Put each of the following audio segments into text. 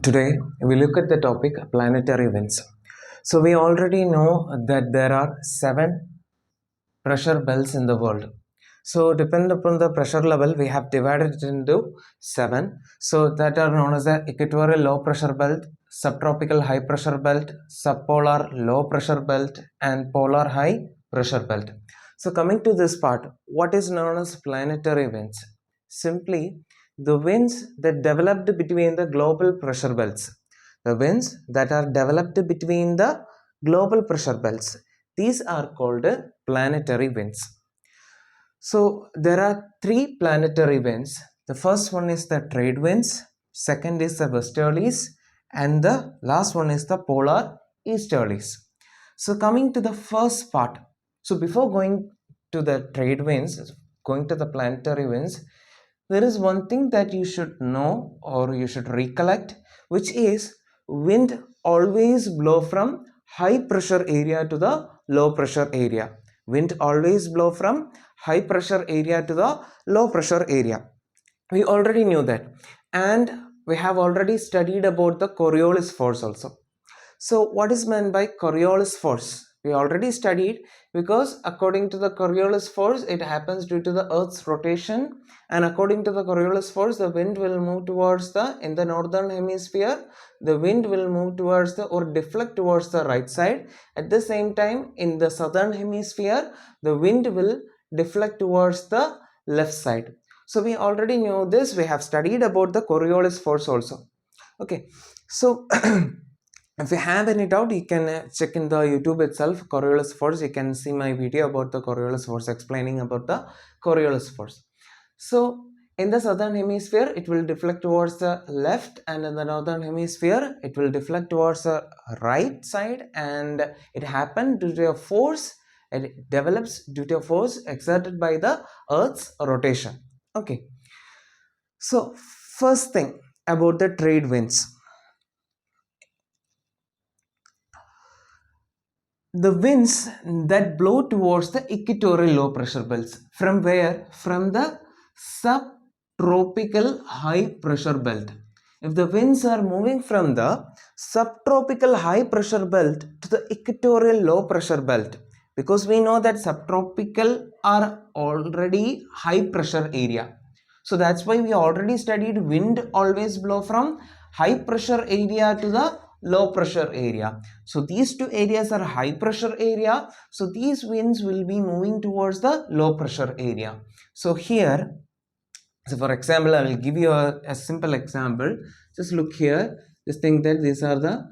Today we look at the topic planetary winds. So we already know that there are 7 pressure belts in the world. So depend upon the pressure level, we have divided it into 7. So that are known as the equatorial low pressure belt, subtropical high pressure belt, subpolar low pressure belt, and polar high pressure belt. So coming to this part, what is known as planetary winds? Simply the winds that developed between the global pressure belts. The winds that are developed between the global pressure belts. These are called planetary winds. So there are 3 planetary winds. The first one is the trade winds, second is the westerlies, and the last one is the polar easterlies. So coming to the first part. So before going to the trade winds, going to the planetary winds, there is one thing that you should know or you should recollect, which is wind always blow from high pressure area to the low pressure area. Wind always blow from high pressure area to the low pressure area. We already knew that, and we have already studied about the Coriolis force also. So what is meant by Coriolis force? We already studied, because according to the Coriolis force, it happens due to the Earth's rotation, and according to the Coriolis force, the wind will move towards in the northern hemisphere, the wind will move towards or deflect towards the right side. At the same time, in the southern hemisphere, the wind will deflect towards the left side. So we already knew this. We have studied about the Coriolis force also. Okay, so if you have any doubt, you can check in the YouTube itself, Coriolis force. You can see my video about the Coriolis force, explaining about the Coriolis force. So in the southern hemisphere, it will deflect towards the left, and in the northern hemisphere, it will deflect towards the right side, and it happened due to a force. It develops due to a force exerted by the Earth's rotation. Okay. So first thing about the trade winds. The winds that blow towards the equatorial low pressure belts. From where? From the subtropical high pressure belt. If the winds are moving from the subtropical high pressure belt to the equatorial low pressure belt, because we know that subtropical are already high pressure area. So that's why we already studied wind always blow from high pressure area to the low pressure area. So these two areas are high pressure area. So these winds will be moving towards the low pressure area. So here, so for example, I will give you a simple example. Just look here. Just think that these are the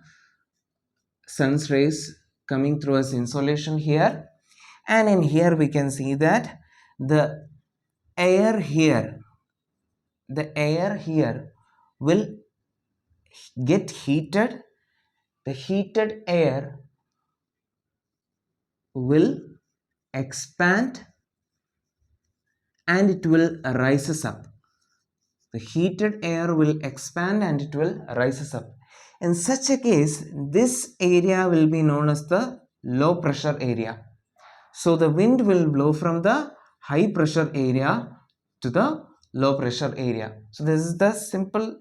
sun's rays coming through as insolation here. And in here we can see that the air here will get heated. The heated air will expand and it will rises up. The heated air will expand and it will rises up. In such a case, this area will be known as the low pressure area. So the wind will blow from the high pressure area to the low pressure area. So this is the simple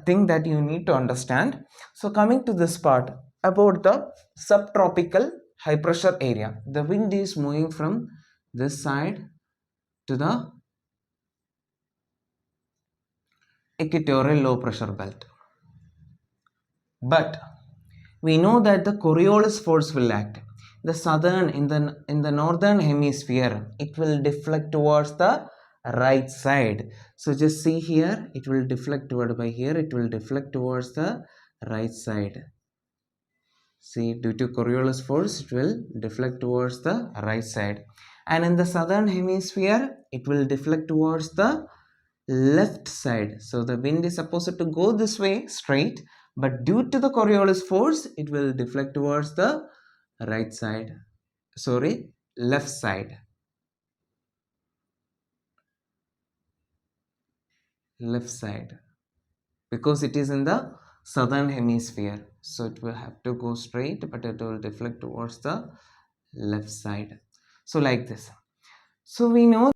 thing that you need to understand. So coming to this part about the subtropical high pressure area, the wind is moving from this side to the equatorial low pressure belt. But we know that the Coriolis force will act. The southern, in the northern hemisphere, it will deflect towards the right side. So just see here, it will deflect toward by here, it will deflect towards the right side. See, due to Coriolis force, it will deflect towards the right side. And in the southern hemisphere, it will deflect towards the left side. So the wind is supposed to go this way straight, but due to the Coriolis force, it will deflect towards the right side. Sorry, left side. Left side. Because it is in the southern hemisphere. So it will have to go straight, but it will deflect towards the left side. So like this. So we know.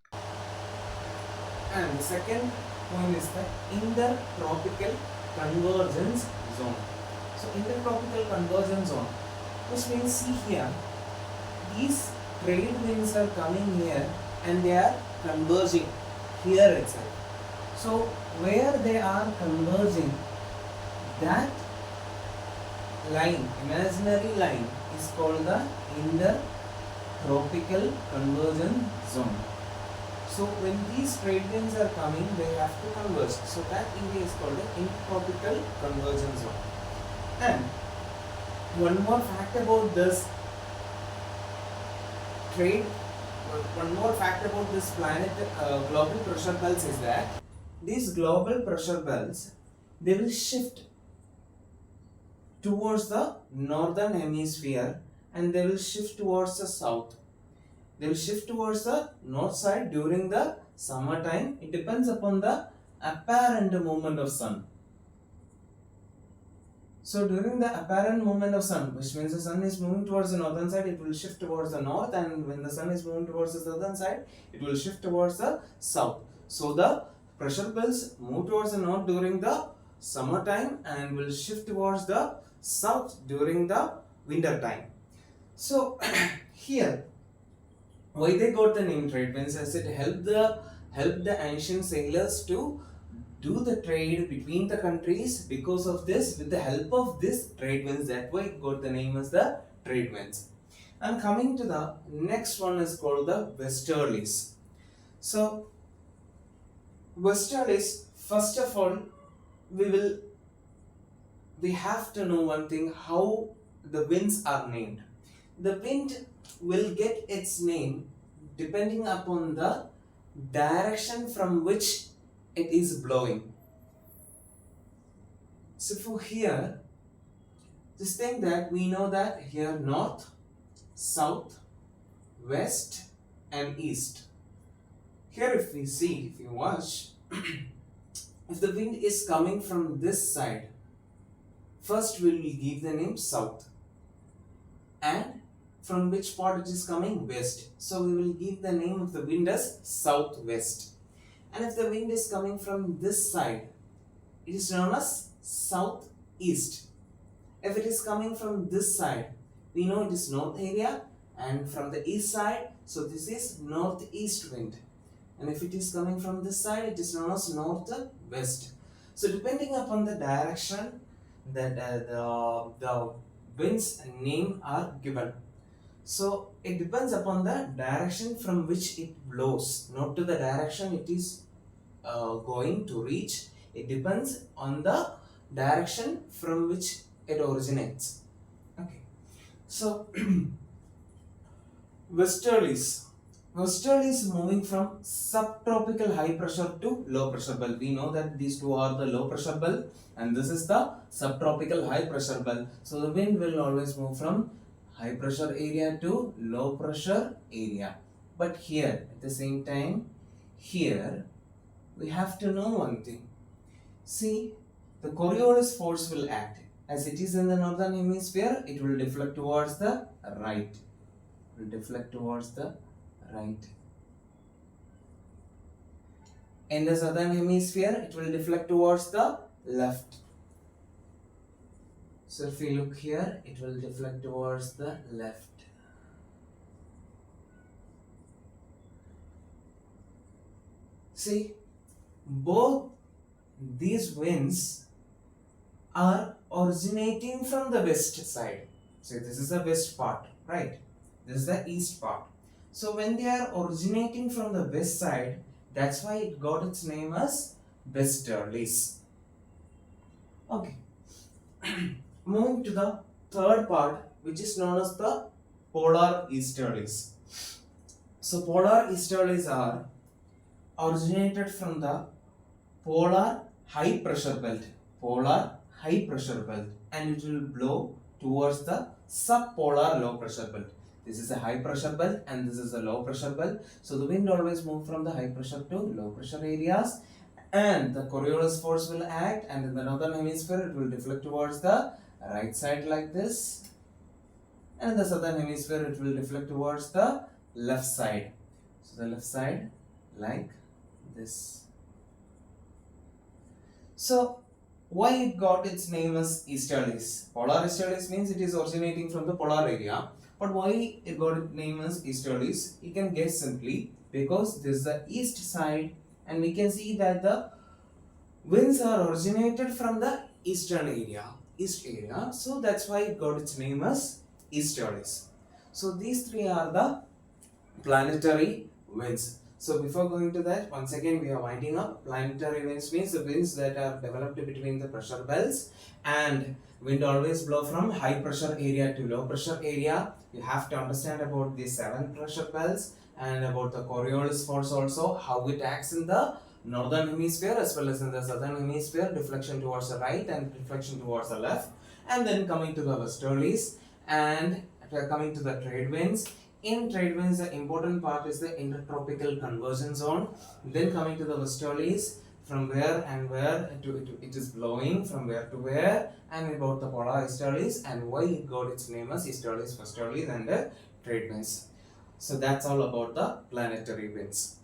And the second point is the intertropical convergence zone. So intertropical convergence zone, which means see here, these trade winds are coming here and they are converging here itself. So where they are converging, that line, imaginary line, is called the intertropical convergence zone. So when these trade winds are coming, they have to converge. So that area is called the intertropical convergence zone. And one more fact about this trade, one more fact about this global pressure belts is that these global pressure belts, they will shift towards the northern hemisphere and they will shift towards the south. They will shift towards the north side during the summertime. It depends upon the apparent movement of sun. So during the apparent movement of sun, which means the sun is moving towards the northern side, it will shift towards the north, and when the sun is moving towards the southern side, it will shift towards the south. So the pressure belts move towards the north during the summertime and will shift towards the south during the winter time. So here, why they got the name trade winds, as it helped the ancient sailors to do the trade between the countries. Because of this, with the help of this trade winds, that way it got the name as the trade winds. And coming to the next one is called the westerlies. So westerlies, first of all, we have to know one thing, how the winds are named. The wind will get its name depending upon the direction from which it is blowing. So for here, this thing that we know that here north, south, west and east. Here if we see, if you watch, if the wind is coming from this side, first we will give the name south. And from which part it is coming? West. So we will give the name of the wind as southwest. And if the wind is coming from this side, it is known as southeast. If it is coming from this side, we know it is north area, and from the east side, so this is northeast wind. And if it is coming from this side, it is known as northwest. So depending upon the direction that the winds name are given. So it depends upon the direction from which it blows, not to the direction it is going to reach. It depends on the direction from which it originates. Okay. So westerlies. Westerlies moving from subtropical high pressure to low pressure belt. We know that these two are the low pressure belt and this is the subtropical high pressure belt. So the wind will always move from high pressure area to low pressure area. But here at the same time, here we have to know one thing. See, the Coriolis force will act. As it is in the northern hemisphere, it will deflect towards the right. It will deflect towards the right. In the southern hemisphere, it will deflect towards the left. So if we look here, it will deflect towards the left. See, both these winds are originating from the west side. So this is the west part, right? This is the east part. So when they are originating from the west side, that's why it got its name as westerlies. Okay. Moving to the third part, which is known as the polar easterlies. So polar easterlies are originated from the polar high pressure belt. Polar high pressure belt, and it will blow towards the subpolar low pressure belt. This is a high pressure belt and this is a low pressure belt. So the wind always moves from the high pressure to low pressure areas, and the Coriolis force will act, and in the northern hemisphere it will deflect towards the right side like this, and in the southern hemisphere it will deflect towards the left side. So the left side like this. So Why it got its name as easterlies? Polar easterlies means it is originating from the polar area. But why it got its name as easterlies? You can guess simply because this is the east side, and we can see that the winds are originated from the eastern area, east area. So that's why it got its name as easterlies. So these three are the planetary winds. So before going to that, once again we are winding up. Planetary winds means the winds that are developed between the pressure belts, and wind always blow from high pressure area to low pressure area. You have to understand about the 7 pressure belts and about the Coriolis force also, how it acts in the northern hemisphere as well as in the southern hemisphere, deflection towards the right and deflection towards the left. And then coming to the westerlies, and coming to the trade winds. In trade winds, the important part is the intertropical convergence zone. Then coming to the westerlies, from where and where it is blowing, from where to where, and about the polar easterlies and why it got its name as easterlies, westerlies, and trade winds. So that's all about the planetary winds.